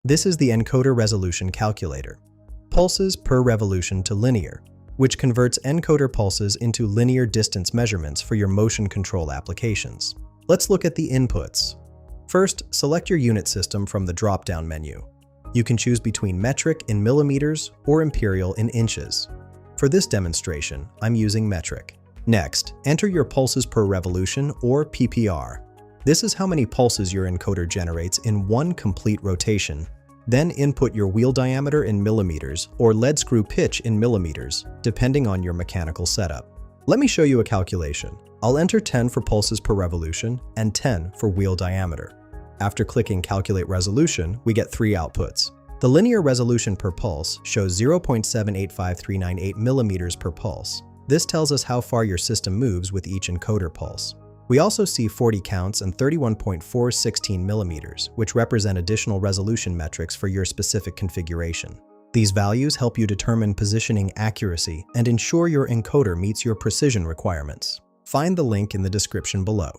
This is the Encoder Resolution Calculator. Pulses per revolution to linear, which converts encoder pulses into linear distance measurements for your motion control applications. Let's look at the inputs. First, select your unit system from the drop-down menu. You can choose between metric in millimeters or imperial in inches. For this demonstration, I'm using metric. Next, enter your pulses per revolution or PPR. This is how many pulses your encoder generates in one complete rotation. Then input your wheel diameter in millimeters or lead screw pitch in millimeters, depending on your mechanical setup. Let me show you a calculation. I'll enter 10 for pulses per revolution and 10 for wheel diameter. After clicking Calculate Resolution, we get three outputs. The linear resolution per pulse shows 0.785398 millimeters per pulse. This tells us how far your system moves with each encoder pulse. We also see 40 counts and 31.416 millimeters, which represent additional resolution metrics for your specific configuration. These values help you determine positioning accuracy and ensure your encoder meets your precision requirements. Find the link in the description below.